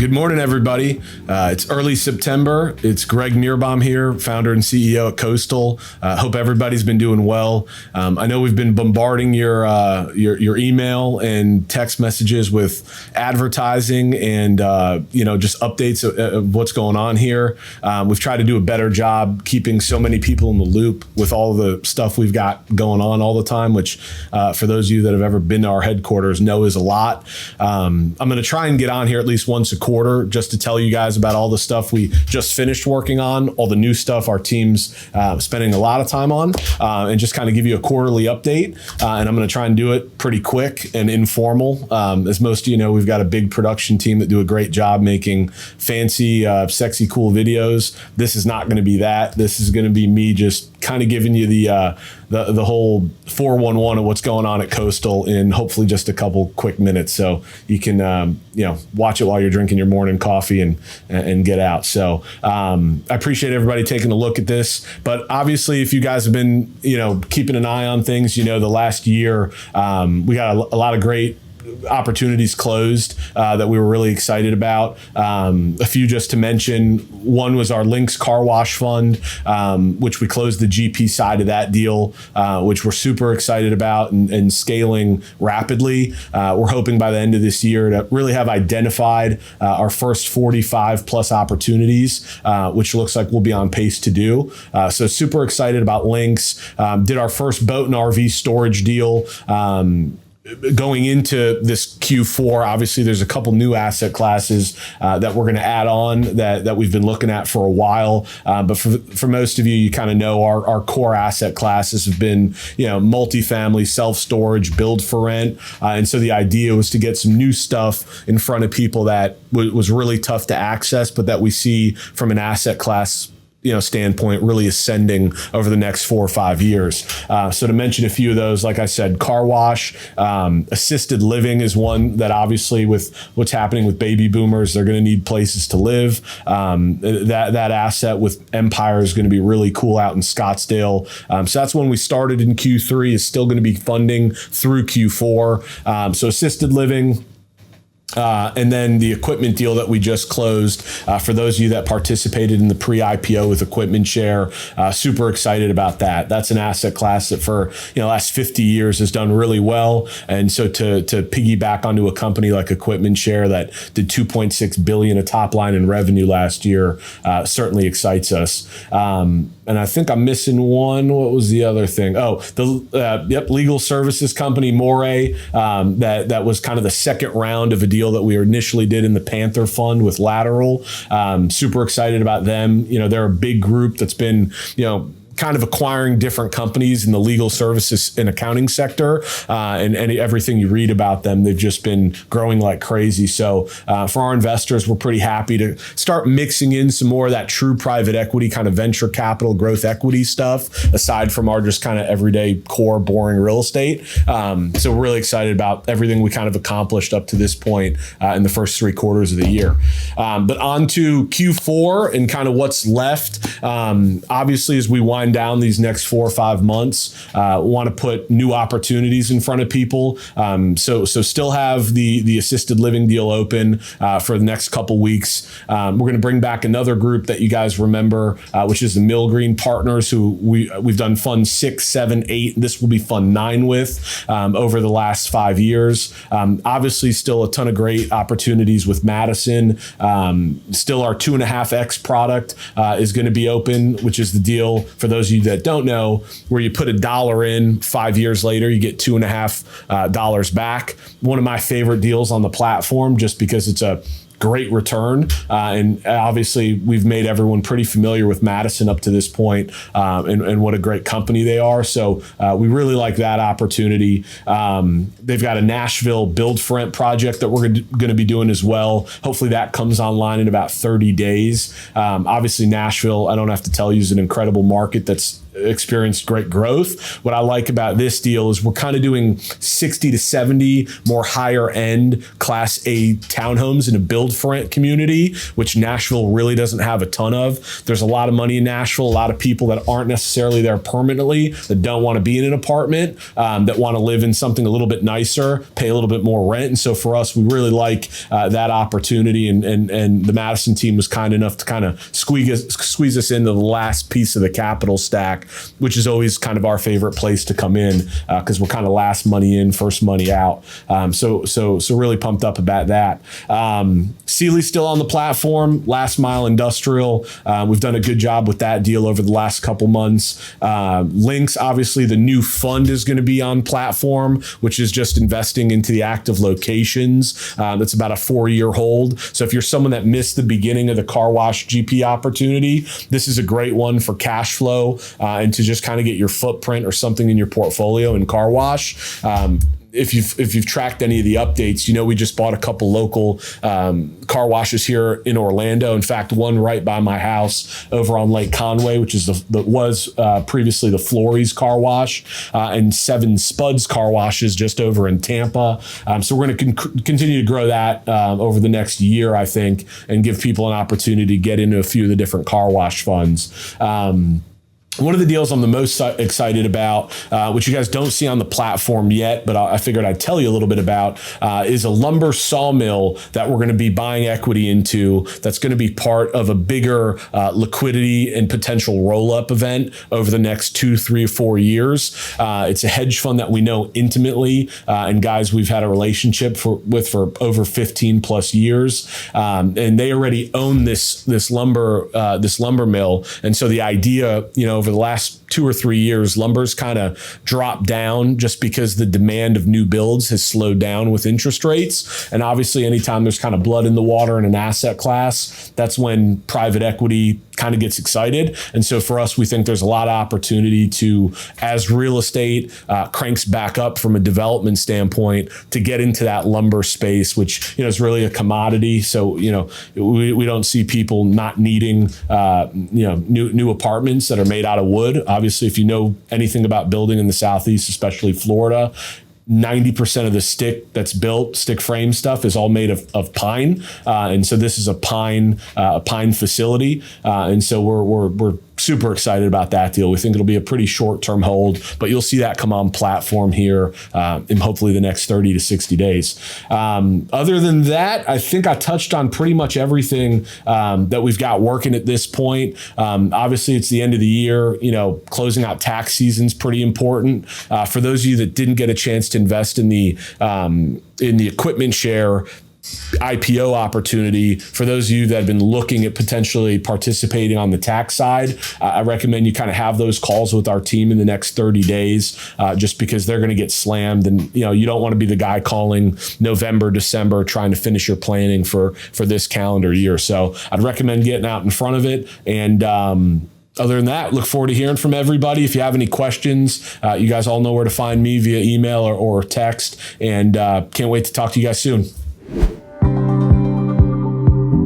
Good morning, everybody. It's early September. It's Greg Meerbaum here, founder and CEO at Coastal. Hope everybody's been doing well. I know we've been bombarding your email and text messages with advertising and just updates of what's going on here. We've tried to do a better job keeping so many people in the loop with all the stuff we've got going on all the time, which for those of you that have ever been to our headquarters know is a lot. I'm going to try and get on here at least once a quarter just to tell you guys about all the stuff we just finished working on, all the new stuff our team's spending a lot of time on, and just kind of give you a quarterly update. And I'm going to try and do it pretty quick and informal. As most of you know, we've got a big production team that do a great job making fancy, sexy, cool videos. This is not going to be that. This is going to be me just kind of giving you the whole 411 of what's going on at Coastal in hopefully just a couple quick minutes, so you can watch it while you're drinking your morning coffee and get out. So I appreciate everybody taking a look at this. But obviously, if you guys have been keeping an eye on things, the last year we got a lot of great opportunities closed that we were really excited about. A few just to mention. One was our Lynx Car Wash Fund, which we closed the GP side of that deal, which we're super excited about and scaling rapidly. We're hoping by the end of this year to really have identified our first 45 plus opportunities, which looks like we'll be on pace to do. So super excited about Lynx. Did our first boat and RV storage deal. Going into this Q4, obviously there's a couple new asset classes that we're going to add on that we've been looking at for a while. But for most of you, you kind of know our core asset classes have been, multifamily, self-storage, build for rent. And so the idea was to get some new stuff in front of people that was really tough to access, but that we see from an asset class standpoint really ascending over the next 4 or 5 years. So to mention a few of those, like I said, car wash, assisted living is one that obviously with what's happening with baby boomers, they're going to need places to live. That asset with Empire is going to be really cool out in Scottsdale. So that's when we started in Q3, is still going to be funding through Q4. So assisted living. And then the equipment deal that we just closed, for those of you that participated in the pre-IPO with Equipment Share, super excited about that. That's an asset class that for the last 50 years has done really well. And so to piggyback onto a company like Equipment Share that did $2.6 billion of top line in revenue last year certainly excites us. And I think I'm missing one. What was the other thing? Oh, the legal services company Moray. That was kind of the second round of a deal that we initially did in the Panther Fund with Lateral. Super excited about them. They're a big group that's been, kind of acquiring different companies in the legal services and accounting sector, and everything you read about them, they've just been growing like crazy. So for our investors, we're pretty happy to start mixing in some more of that true private equity kind of venture capital growth equity stuff, aside from our just kind of everyday core boring real estate. So we're really excited about everything we kind of accomplished up to this point in the first 3 quarters of the year. But on to Q4 and kind of what's left. Obviously, as we wind down these next 4 or 5 months, want to put new opportunities in front of people. So still have the assisted living deal open for the next couple weeks. We're going to bring back another group that you guys remember, which is the Mill Green Partners, who we've done Fund 6, 7, 8. This will be Fund 9 with over the last 5 years. Obviously, still a ton of great opportunities with Madison. Still, our 2.5x product is going to be open, which is the deal for those of you that don't know, where you put $1 in, 5 years later, you get $2.50 back. One of my favorite deals on the platform, just because it's a great return. And obviously we've made everyone pretty familiar with Madison up to this point, and what a great company they are. So we really like that opportunity. They've got a Nashville build for rent project that we're going to be doing as well. Hopefully that comes online in about 30 days. Obviously Nashville, I don't have to tell you, is an incredible market that's experienced great growth. What I like about this deal is we're kind of doing 60 to 70 more higher end Class A townhomes in a build for rent community, which Nashville really doesn't have a ton of. There's a lot of money in Nashville, a lot of people that aren't necessarily there permanently, that don't want to be in an apartment, that want to live in something a little bit nicer, pay a little bit more rent. And so for us, we really like that opportunity. And the Madison team was kind enough to kind of squeeze us into the last piece of the capital stack, which is always kind of our favorite place to come in because we're kind of last money in, first money out. So really pumped up about that. Sealy's still on the platform, last mile industrial. We've done a good job with that deal over the last couple months. Links, obviously the new fund is going to be on platform, which is just investing into the active locations. That's about a 4-year hold. So if you're someone that missed the beginning of the car wash GP opportunity, this is a great one for cash flow and to just kind of get your footprint or something in your portfolio in car wash. If you've tracked any of the updates, you know we just bought a couple local car washes here in Orlando. In fact, one right by my house over on Lake Conway, which is was previously the Flores car wash, and 7 Spuds car washes just over in Tampa. So we're going to continue to grow that over the next year, I think, and give people an opportunity to get into a few of the different car wash funds. One of the deals I'm the most excited about, which you guys don't see on the platform yet, but I figured I'd tell you a little bit about, is a lumber sawmill that we're going to be buying equity into that's going to be part of a bigger liquidity and potential roll-up event over the next 2, 3, or 4 years. It's a hedge fund that we know intimately, and guys we've had a relationship with for over 15 plus years, and they already own this lumber mill. And so the idea, over the last 2 or 3 years, lumber's kind of dropped down just because the demand of new builds has slowed down with interest rates. And obviously, anytime there's kind of blood in the water in an asset class, that's when private equity kind of gets excited. And so for us, we think there's a lot of opportunity to, as real estate cranks back up from a development standpoint, to get into that lumber space, which is really a commodity. So we don't see people not needing new apartments that are made out of wood. Obviously, if you know anything about building in the Southeast, especially Florida, 90% of the stick that's built, stick frame stuff, is all made of pine, and so this is a pine facility, and so we're super excited about that deal. We think it'll be a pretty short-term hold, but you'll see that come on platform here in hopefully the next 30 to 60 days. Other than that, I think I touched on pretty much everything that we've got working at this point. Obviously, it's the end of the year. Closing out tax season's pretty important. For those of you that didn't get a chance to invest in the equipment share IPO opportunity, for those of you that have been looking at potentially participating on the tax side, I recommend you kind of have those calls with our team in the next 30 days, just because they're going to get slammed. And you don't want to be the guy calling November, December, trying to finish your planning for this calendar year. So I'd recommend getting out in front of it. And other than that, look forward to hearing from everybody. If you have any questions, you guys all know where to find me via email or text, and can't wait to talk to you guys soon.